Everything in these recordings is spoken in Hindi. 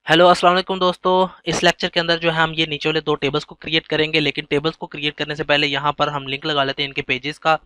हेलो अस्सलाम वालेकुम दोस्तों। इस लेक्चर के अंदर जो है हम ये नीचे वाले दो टेबल्स को क्रिएट करेंगे, लेकिन टेबल्स को क्रिएट करने से पहले यहाँ पर हम लिंक लगा लेते हैं इनके पेजेस का।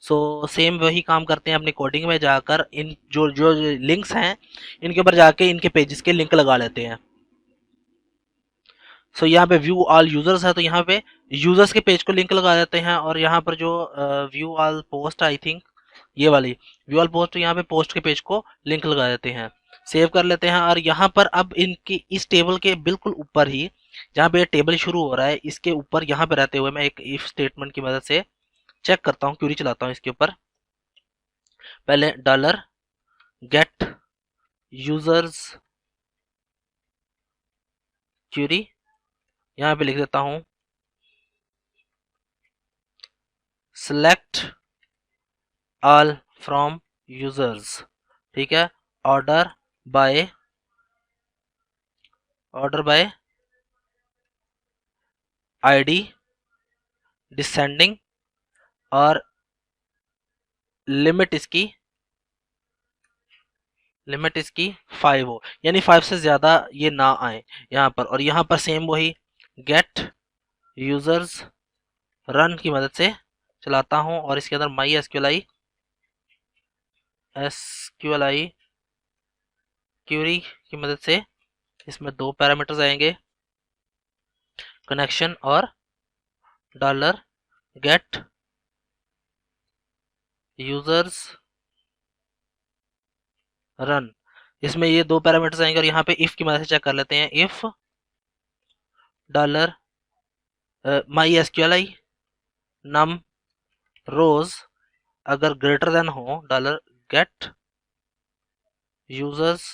सो सेम वही काम करते हैं, अपनी कोडिंग में जाकर इन जो जो लिंक्स हैं इनके ऊपर जाके इनके पेजेस के लिंक लगा लेते हैं। सो यहाँ पे व्यू ऑल यूजर्स है तो यहाँ पे यूजर्स के पेज को लिंक लगा देते हैं, और यहाँ पर जो view all post I think ये वाली व्यू ऑल पोस्ट, यहाँ पे पोस्ट के पेज को लिंक लगा देते हैं। सेव कर लेते हैं और यहाँ पर अब इनकी इस टेबल के बिल्कुल ऊपर ही जहाँ पे टेबल शुरू हो रहा है इसके ऊपर यहाँ पे रहते हुए मैं एक इफ स्टेटमेंट की मदद से चेक करता हूँ, क्यूरी चलाता हूँ इसके ऊपर। पहले डॉलर गेट यूजर्स क्यूरी यहाँ पे लिख देता हूँ सेलेक्ट ऑल फ्रॉम यूजर्स। ठीक है, ऑर्डर बाय आईडी डिसेंडिंग, और लिमिट इसकी 5 हो, यानी 5 से ज्यादा ये ना आए यहाँ पर। और यहाँ पर सेम वही गेट यूजर्स रन की मदद से चलाता हूँ, और इसके अंदर माई एसक्यूएलआई क्यूरी की मदद से इसमें दो पैरामीटर्स आएंगे, कनेक्शन और डॉलर गेट यूजर्स रन। इसमें ये दो पैरामीटर्स आएंगे, और यहाँ पे इफ की मदद से चेक कर लेते हैं। इफ डॉलर माई एसक्यूएलआई नम रोज अगर ग्रेटर देन हो डॉलर गेट यूजर्स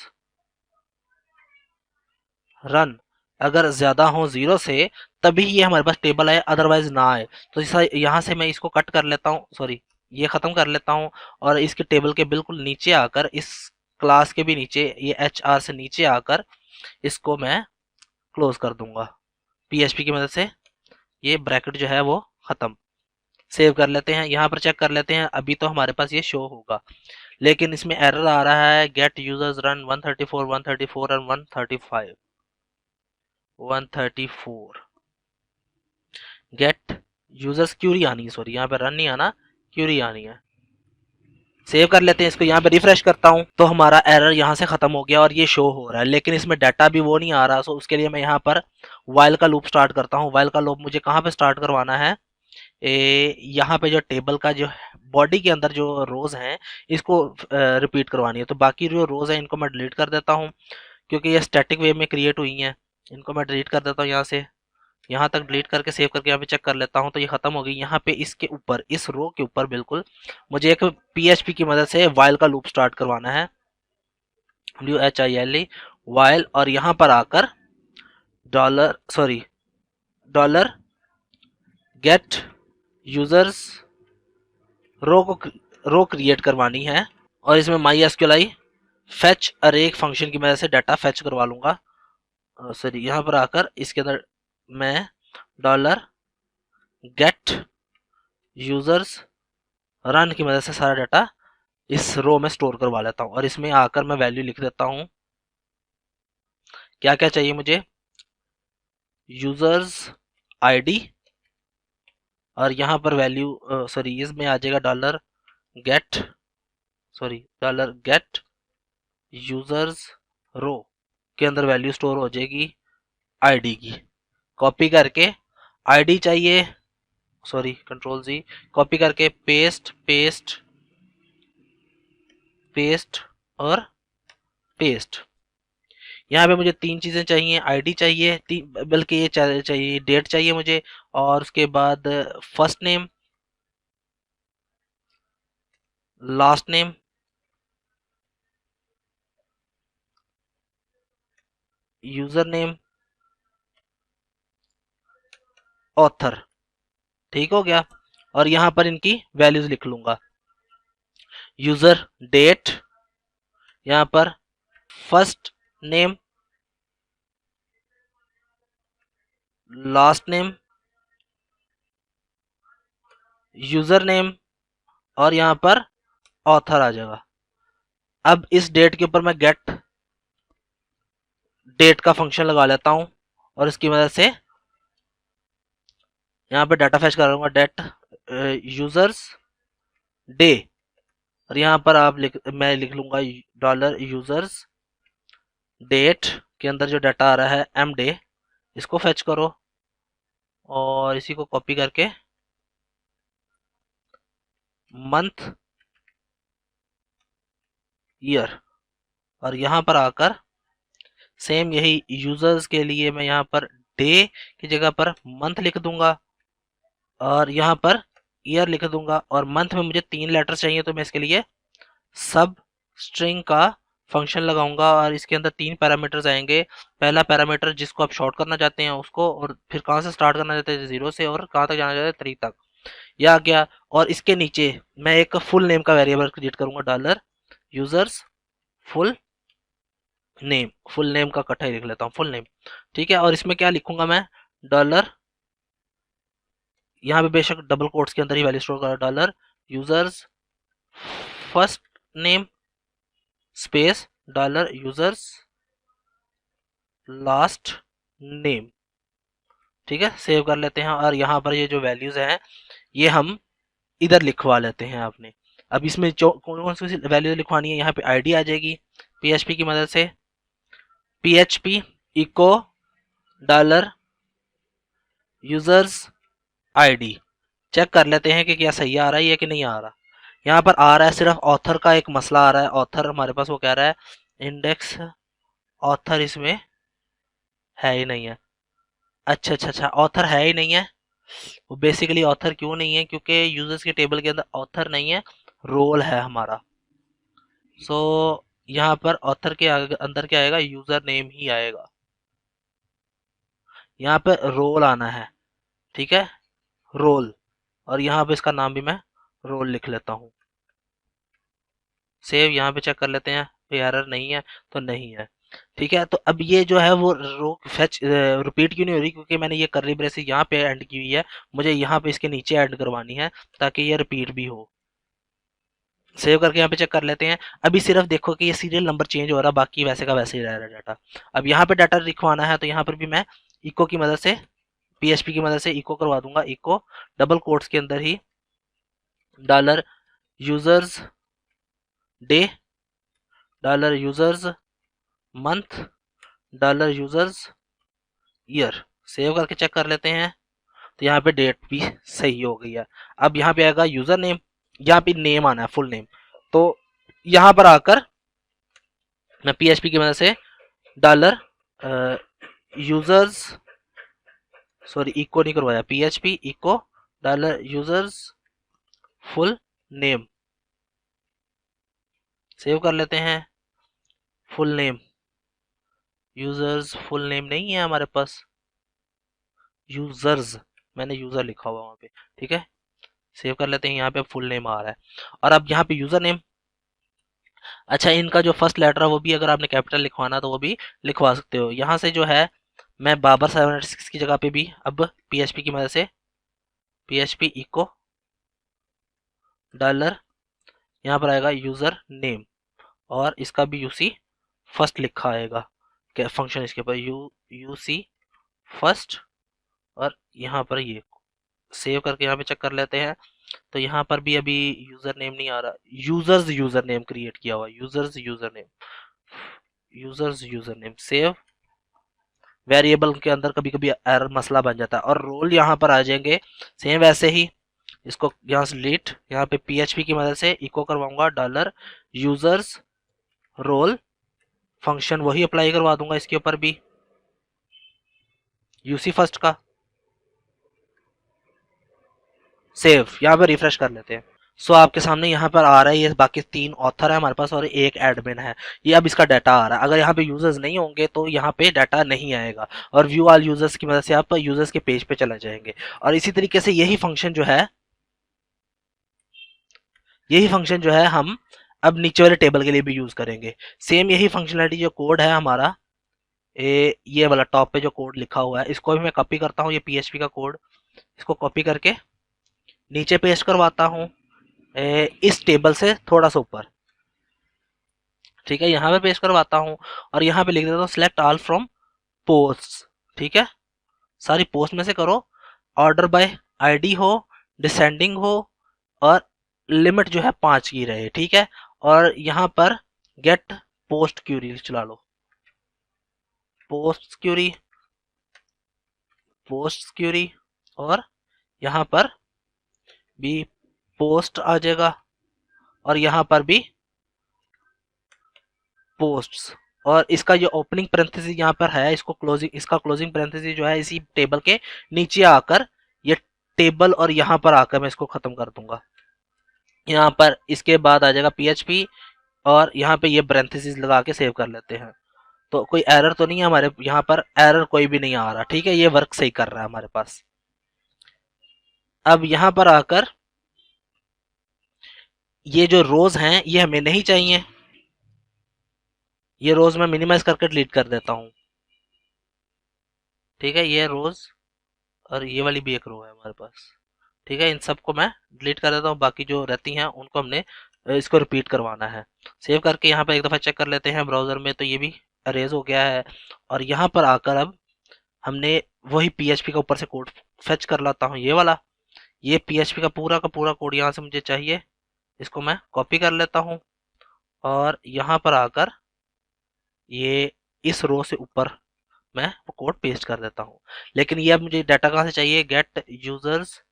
रन, अगर ज्यादा हो जीरो से तभी ये हमारे पास टेबल आए, अदरवाइज ना आए। तो यहाँ से मैं इसको कट कर लेता हूँ, सॉरी ये खत्म कर लेता हूँ, और इसके टेबल के बिल्कुल नीचे आकर इस क्लास के भी नीचे ये HR से नीचे आकर इसको मैं क्लोज कर दूंगा PHP की मदद से। ये ब्रैकेट जो है वो खत्म। सेव कर लेते हैं, यहाँ पर चेक कर लेते हैं, अभी तो हमारे पास ये शो होगा, लेकिन इसमें एरर आ रहा है गेट यूजर्स रन 134 134 और 135 134। गेट यूजर्स क्यूरी आनी है, सॉरी यहाँ पे रन नहीं आना, क्यूरी आनी है। सेव कर लेते हैं इसको, यहाँ पे रिफ्रेश करता हूँ तो हमारा एरर यहाँ से खत्म हो गया और ये शो हो रहा है, लेकिन इसमें डाटा भी वो नहीं आ रहा। सो उसके लिए मैं यहाँ पर वाइल का लूप स्टार्ट करता हूँ। वाइल का लूप मुझे कहाँ पे स्टार्ट करवाना है, यहाँ पे जो टेबल का जो बॉडी के अंदर जो रोज हैं इसको रिपीट करवानी है। तो बाकी जो रोज हैं इनको मैं डिलीट कर देता हूँ, क्योंकि ये स्टैटिक वे में क्रिएट हुई हैं। इनको मैं डिलीट कर देता हूँ यहाँ से, यहाँ तक डिलीट करके सेव करके यहाँ पे चेक कर लेता हूँ तो ये खत्म हो गई। यहाँ पे इसके ऊपर इस रो के ऊपर बिल्कुल मुझे एक PHP की मदद से वाइल का लूप स्टार्ट करवाना है, WHILE वाइल, और यहाँ पर आकर डॉलर गेट यूजर्स रो क्रिएट करवानी है, और इसमें माई एसक्यूएलआई फेच अरे फंक्शन की मदद से डाटा फेच करवा लूंगा। सॉरी यहाँ पर आकर इसके अंदर मैं डॉलर गेट यूजर्स रन की मदद से सारा डाटा इस रो में स्टोर करवा लेता हूँ, और इसमें आकर मैं वैल्यू लिख देता हूँ। क्या क्या चाहिए मुझे, यूजर्स आईडी, और यहाँ पर वैल्यू सॉरी इसमें आ जाएगा डॉलर गेट यूजर्स रो के अंदर वैल्यू स्टोर हो जाएगी आईडी की। कॉपी करके आईडी चाहिए, सॉरी कंट्रोल Z, कॉपी करके पेस्ट पेस्ट पेस्ट और पेस्ट। यहाँ पे मुझे तीन चीजें चाहिए, आईडी चाहिए, बल्कि ये चाहिए डेट चाहिए मुझे, और उसके बाद first name, last name, user name, author. ठीक हो गया, और यहाँ पर इनकी वैल्यूज लिख लूंगा। यूजर डेट, यहाँ पर first name, last name, user name, और यहाँ पर ऑथर आ जाएगा। अब इस डेट के ऊपर मैं गेट डेट का फंक्शन लगा लेता हूँ और इसकी मदद से यहाँ पे डाटा फैच करूँगा डेट यूजर्स डे, और यहाँ पर मैं लिख लूँगा डॉलर यूजर्स डेट के अंदर जो डाटा आ रहा है एम डे, इसको फैच करो और इसी को कॉपी करके मंथ ईयर, और यहाँ पर आकर सेम यही यूजर्स के लिए मैं यहाँ पर डे की जगह पर मंथ लिख दूंगा और यहाँ पर ईयर लिख दूंगा, और मंथ में मुझे 3 लेटर चाहिए तो मैं इसके लिए सब स्ट्रिंग का फंक्शन लगाऊंगा और इसके अंदर 3 पैरामीटर्स आएंगे। पहला पैरामीटर जिसको आप शॉर्ट करना चाहते हैं उसको, और फिर कहाँ से स्टार्ट करना चाहते हैं 0 से, और कहाँ तक जाना चाहते हैं 3 तक, यह आ गया। और इसके नीचे मैं एक फुल नेम का वेरिएबल क्रिएट करूंगा, dollar users full name, full name का इकट्ठा ही लिख लेता हूँ फुल नेम, ठीक है। और इसमें क्या लिखूंगा मैं, डॉलर, यहाँ पे बेशक डबल कोट्स के अंदर ही वैल्यू स्टोर करा, dollar users first name space dollar users last name, ठीक है। सेव कर लेते हैं और यहाँ पर ये जो वैल्यूज हैं ये हम इधर लिखवा लेते हैं आपने। अब इसमें जो कौन कौन सी वैल्यू लिखवानी है, यहाँ पे आईडी आ जाएगी पीएचपी की मदद से, PHP echo dollar users ID, check कर लेते हैं कि क्या सही आ रहा है या कि नहीं आ रहा। यहाँ पर आ रहा है, सिर्फ ऑथर का एक मसला आ रहा है, ऑथर हमारे पास वो कह रहा है इंडेक्स ऑथर इसमें है ही नहीं है। अच्छा अच्छा अच्छा, ऑथर है ही नहीं है। वो बेसिकली ऑथर क्यों नहीं है, क्योंकि यूजर्स के टेबल के अंदर ऑथर नहीं है, रोल है हमारा। सो यहाँ पर ऑथर के अंदर क्या आएगा, यूजर नेम ही आएगा, यहाँ पे रोल आना है, ठीक है, रोल, और यहाँ पे इसका नाम भी मैं रोल लिख लेता हूँ। सेव, यहाँ पे चेक कर लेते हैं कोई एरर नहीं है तो नहीं है, ठीक है। तो अब ये जो है वो रो फेच रिपीट क्यों नहीं हो रही, क्योंकि मैंने ये कर्ली ब्रेसेस यहाँ पे एंड की हुई है, मुझे यहाँ पे इसके नीचे ऐड करवानी है ताकि ये रिपीट भी हो। सेव करके यहाँ पे चेक कर लेते हैं। अभी सिर्फ देखो कि ये सीरियल नंबर चेंज हो रहा है, बाकी वैसे का वैसे ही रह रहा है डाटा। अब यहाँ पे डाटा लिखवाना है तो यहाँ पर भी मैं इको की मदद से, पीएचपी की मदद से इको करवा दूंगा, इको डबल कोट्स के अंदर ही dollar users day, dollar users month, dollar users year. Save करके चेक कर लेते हैं तो यहाँ पे डेट भी सही हो गई है। अब यहाँ पे आएगा यूजर नेम, यहाँ पे नेम आना है फुल नेम, तो यहाँ पर आकर मैं पीएचपी की मदद से डॉलर यूजर्स, सॉरी इको नहीं करवाया, PHP echo dollar users full name, save कर लेते हैं। Full name, users full name नहीं है हमारे पास, यूजर्स, मैंने यूजर लिखा हुआ वहां पे, ठीक है। सेव कर लेते हैं, यहाँ पे फुल नेम आ रहा है। और अब यहाँ पे यूजर नेम, अच्छा इनका जो फर्स्ट लेटर है वो भी अगर आपने कैपिटल लिखवाना तो वो भी लिखवा सकते हो। यहाँ से जो है मैं बाबर 706 की जगह पे भी अब पीएचपी की मदद से पीएचपी इको डॉलर, यहाँ पर आएगा यूजर नेम और इसका भी यूसी फर्स्ट लिखा आएगा, क्या फंक्शन इसके ऊपर यूसी फर्स्ट, और यहाँ पर ये सेव करके यहाँ पे चेक कर लेते हैं तो यहाँ पर भी अभी यूजर नेम नहीं आ रहा, यूजर्स यूजर नेम क्रिएट किया हुआ, users user name, users user name, save. Variable के अंदर कभी कभी एरर मसला बन जाता है, और रोल यहाँ पर आ जाएंगे सेम वैसे ही। इसको यहाँ से डिलीट, यहाँ पे पीएचपी की मदद से इको करवाऊंगा डॉलर यूजर्स रोल, फंक्शन वही अप्लाई करवा दूंगा इसके ऊपर भी यूसी फर्स्ट का। सेव, यहाँ पे रिफ्रेश कर लेते हैं। सो आपके सामने यहाँ पर आ रहा है, ये बाकी 3 ऑथर है हमारे पास और एक एडमिन है, ये अब इसका डाटा आ रहा है। अगर यहाँ पे यूजर्स नहीं होंगे तो यहाँ पे डाटा नहीं आएगा, और व्यू ऑल यूजर्स की मदद से आप यूजर्स के पेज पे चले जाएंगे। और इसी तरीके से यही फंक्शन जो है, यही फंक्शन जो है हम अब नीचे वाले टेबल के लिए भी यूज करेंगे। सेम यही फंक्शनलिटी जो कोड है हमारा, ये वाला टॉप पे जो कोड लिखा हुआ है इसको भी मैं कॉपी करता हूँ, ये पीएचपी का कोड, इसको कॉपी करके नीचे पेस्ट करवाता हूँ इस टेबल से थोड़ा सा ऊपर। ठीक है, यहाँ पे पेस्ट करवाता हूँ और यहाँ पे लिख देता हूँ सिलेक्ट ऑल फ्रॉम पोस्ट। ठीक है, सारी पोस्ट में से करो, ऑर्डर बाय आईडी हो, डिसेंडिंग हो, और लिमिट जो है 5 की रहे। ठीक है, और यहाँ पर गेट पोस्ट क्यूरी चला लो, पोस्ट क्यूरी, पोस्ट क्यूरी, और यहाँ पर भी पोस्ट आ जाएगा और यहाँ पर भी पोस्ट्स। और इसका जो ओपनिंग पैरेंथेसिस यहाँ पर है, इसको क्लोजिंग, इसका क्लोजिंग पैरेंथेसिस जो है इसी टेबल के नीचे आकर, ये टेबल और यहाँ पर आकर मैं इसको खत्म कर दूंगा। यहाँ पर इसके बाद आ जाएगा पीएचपी और यहाँ पे ये पैरेंथेसिस लगा के सेव कर लेते हैं। तो कोई एरर तो नहीं है हमारे यहाँ पर, एरर कोई भी नहीं आ रहा। ठीक है, ये वर्क सही कर रहा है हमारे पास। अब यहाँ पर आकर ये जो रोज हैं ये हमें नहीं चाहिए, ये रोज मैं मिनिमाइज करके डिलीट कर देता हूँ। ठीक है, ये रोज और ये वाली भी एक रो है हमारे पास। ठीक है, इन सबको मैं डिलीट कर देता हूँ, बाकी जो रहती हैं उनको हमने इसको रिपीट करवाना है। सेव करके यहाँ पर एक दफ़ा चेक कर लेते हैं ब्राउज़र में, तो ये भी अरेज हो गया है। और यहाँ पर आकर अब हमने वही पीएचपी का ऊपर से कोड फेच कर लाता हूँ, ये वाला। ये पीएचपी का पूरा कोड यहाँ से मुझे चाहिए, इसको मैं कॉपी कर लेता हूँ और यहाँ पर आकर ये इस रो से ऊपर मैं वो कोड पेस्ट कर देता हूँ। लेकिन ये अब मुझे डाटा कहाँ से चाहिए, गेट यूजर्स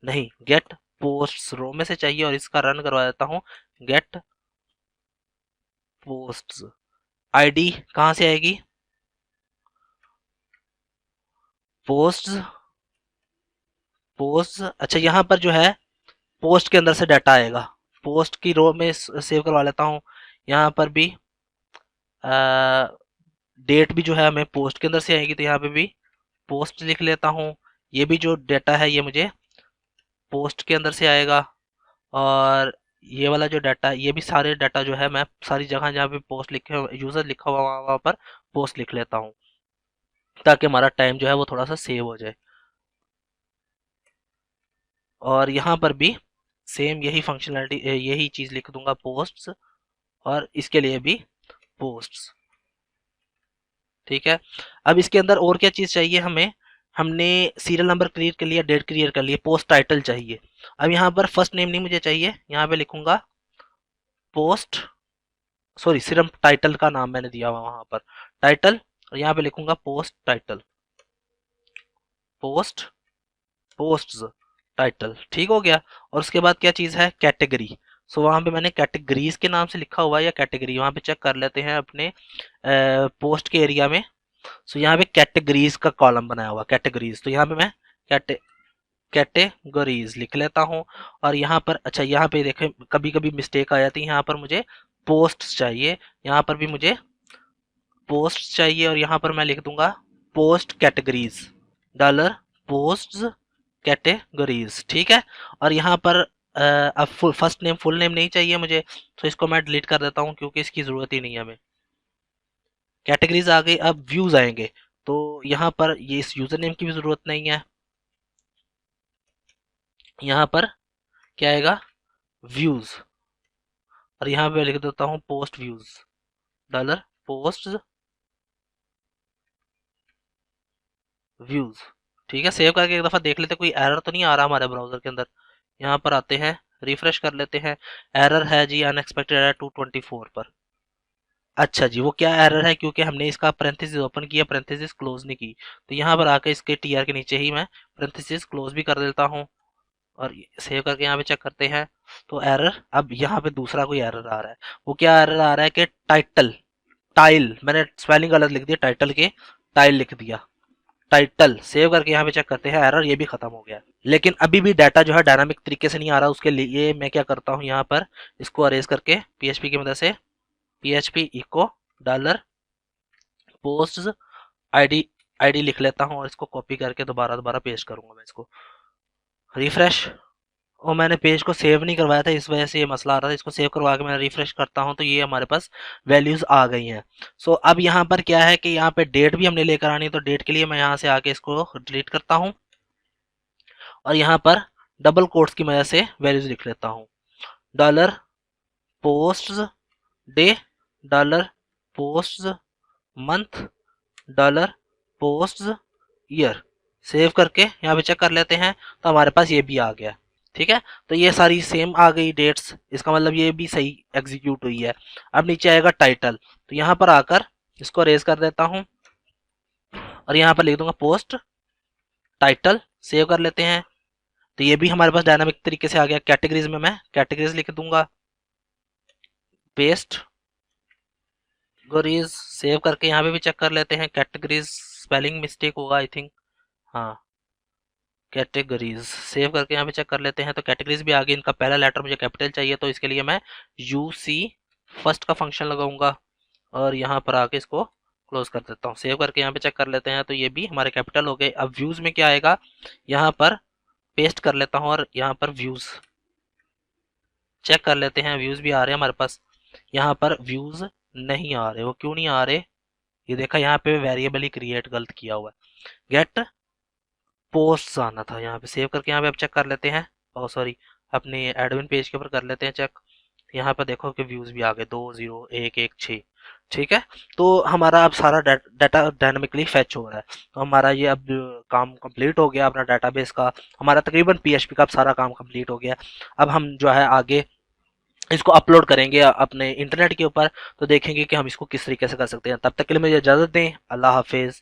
नहीं, गेट पोस्ट्स रो में से चाहिए, और इसका रन करवा देता हूँ। गेट पोस्ट्स, आईडी कहाँ से आएगी, पोस्ट्स, पोस्ट। अच्छा, यहाँ पर जो है पोस्ट के अंदर से डाटा आएगा, पोस्ट की रो में सेव करवा लेता हूँ। यहाँ पर भी डेट भी जो है हमें पोस्ट के अंदर से आएगी, तो यहाँ पे भी पोस्ट लिख लेता हूँ। ये भी जो डाटा है ये मुझे पोस्ट के अंदर से आएगा, और ये वाला जो डाटा, ये भी सारे डाटा जो है मैं सारी जगह जहाँ पे पोस्ट लिखे यूज़र लिखा हुआ वहाँ पर पोस्ट लिख लेता हूँ, ताकि हमारा टाइम जो है वो थोड़ा सा सेव हो जाए। और यहाँ पर भी सेम यही फंक्शनलिटी, यही चीज़ लिख दूंगा, पोस्ट्स, और इसके लिए भी पोस्ट्स। ठीक है, अब इसके अंदर और क्या चीज़ चाहिए हमें, हमने सीरियल नंबर क्रिएट कर लिया, डेट क्रिएट कर लिया, पोस्ट टाइटल चाहिए। अब यहाँ पर फर्स्ट नेम नहीं मुझे चाहिए, यहाँ पे लिखूंगा पोस्ट, सॉरी सिर्फ टाइटल का नाम मैंने दिया हुआ वहां पर, टाइटल, और यहाँ पे लिखूंगा post title, post, posts title. ठीक हो गया। और उसके बाद क्या चीज़ है, कैटेगरी। सो वहाँ पे मैंने कैटेगरीज के नाम से लिखा हुआ है, या कैटेगरी, वहाँ पे चेक कर लेते हैं अपने पोस्ट के एरिया में। सो यहाँ पे कैटेगरीज का कॉलम बनाया हुआ, कैटेगरीज, तो यहाँ पे मैं कैटेगरीज लिख लेता हूँ। और यहाँ पर, अच्छा यहाँ पे देखें कभी कभी मिस्टेक आ जाती है, यहाँ पर मुझे पोस्ट चाहिए, यहाँ पर भी मुझे पोस्ट चाहिए, और यहाँ पर मैं लिख दूंगा post categories, dollar post categories. ठीक है, और यहाँ पर अब फर्स्ट नेम फुल नेम नहीं चाहिए मुझे, तो इसको मैं डिलीट कर देता हूँ क्योंकि इसकी ज़रूरत ही नहीं है हमें। कैटेगरीज आ गई, अब व्यूज़ आएंगे, तो यहाँ पर ये इस यूज़र नेम की भी ज़रूरत नहीं है। यहाँ पर क्या आएगा, व्यूज़, और यहाँ पे लिख देता हूँ post views, dollar post views. ठीक है, सेव करके एक दफ़ा देख लेते कोई एरर तो नहीं आ रहा हमारे ब्राउज़र के अंदर। यहाँ पर आते हैं, रिफ्रेश कर लेते हैं, एरर है जी, अनएक्सपेक्टेड एरर 224 पर। अच्छा जी, वो क्या एरर है, क्योंकि हमने इसका पैरेंथेसिस ओपन किया, पैरेंथेसिस क्लोज नहीं की। तो यहाँ पर आकर इसके टीआर के नीचे ही मैं पैरेंथेसिस क्लोज भी कर देता हूँ, और सेव करके यहाँ पे चेक करते हैं। तो एरर, अब यहाँ पे दूसरा कोई एरर आ रहा है। वो क्या एरर आ रहा है कि टाइटल, टाइल, मैंने स्पेलिंग गलत लिख दिया, टाइटल के टाइल लिख दिया, टाइटल। सेव करके यहाँ पे चेक करते हैं, एरर ये भी खत्म हो गया। लेकिन अभी भी डाटा जो है डायनामिक तरीके से नहीं आ रहा, उसके लिए मैं क्या करता हूँ, यहाँ पर इसको अरेज करके पीएचपी की मदद से PHP echo dollar post ID, ID लिख लेता हूँ, और इसको कॉपी करके दोबारा दोबारा पेस्ट करूंगा मैं इसको। रिफ्रेश, और मैंने पेज को सेव नहीं करवाया था, इस वजह से ये मसला आ रहा था। इसको सेव करवा के मैं रिफ्रेश करता हूँ, तो ये हमारे पास वैल्यूज आ गई हैं। सो अब यहाँ पर क्या है कि यहाँ पे डेट भी हमने लेकर आनी है, तो डेट के लिए मैं यहाँ से आके इसको डिलीट करता हूँ, और यहाँ पर डबल कोट्स की मदद से वैल्यूज लिख लेता हूँ, dollar post day dollar post month dollar post year. Save करके यहाँ पे चेक कर लेते हैं तो हमारे पास ये भी आ गया। ठीक है, तो ये सारी सेम आ गई डेट्स, इसका मतलब ये भी सही एग्जीक्यूट हुई है। अब नीचे आएगा टाइटल, तो यहाँ पर आकर इसको रेज कर देता हूँ और यहाँ पर लिख दूंगा पोस्ट टाइटल। सेव कर लेते हैं, तो ये भी हमारे पास डायनामिक तरीके से आ गया। कैटेगरीज में मैं कैटेगरीज लिख दूंगा, पेस्ट गोरीज। सेव करके यहाँ पे भी चेक कर लेते हैं कैटेगरीज, स्पेलिंग मिस्टेक होगा आई थिंक, हाँ कैटेगरीज। सेव करके यहाँ पे चेक कर लेते हैं तो कैटेगरीज भी आ गई। इनका पहला लेटर मुझे कैपिटल चाहिए, तो इसके लिए मैं यू सी फर्स्ट का फंक्शन लगाऊंगा और यहाँ पर आके इसको क्लोज कर देता हूँ। सेव करके यहाँ पे चेक कर लेते हैं तो ये भी हमारे कैपिटल हो गए। अब व्यूज में क्या आएगा, यहाँ पर पेस्ट कर लेता हूँ और यहाँ पर व्यूज चेक कर लेते हैं। व्यूज भी आ रहे हैं हमारे पास, यहाँ पर व्यूज नहीं आ रहे। वो क्यों नहीं आ रहे, ये देखा यहाँ पे वेरिएबल ही क्रिएट गलत किया हुआ है। गेट पोस्ट आना था यहाँ पे। सेव करके यहाँ पे अब चेक कर लेते हैं, और सॉरी अपने एडमिन पेज के ऊपर कर लेते हैं चेक। यहाँ पर देखो कि व्यूज भी आ गए 20116। ठीक है, तो हमारा अब सारा डाटा डायनामिकली फैच हो रहा है। तो हमारा ये अब काम कंप्लीट हो गया अपना डेटाबेस का। हमारा तकरीबन पीएचपी का अब सारा काम कंप्लीट हो गया। अब हम जो है आगे इसको अपलोड करेंगे अपने इंटरनेट के ऊपर, तो देखेंगे कि हम इसको किस तरीके से कर सकते हैं। तब तक के लिए मुझे इजाज़त दें। अल्लाह हाफिज़।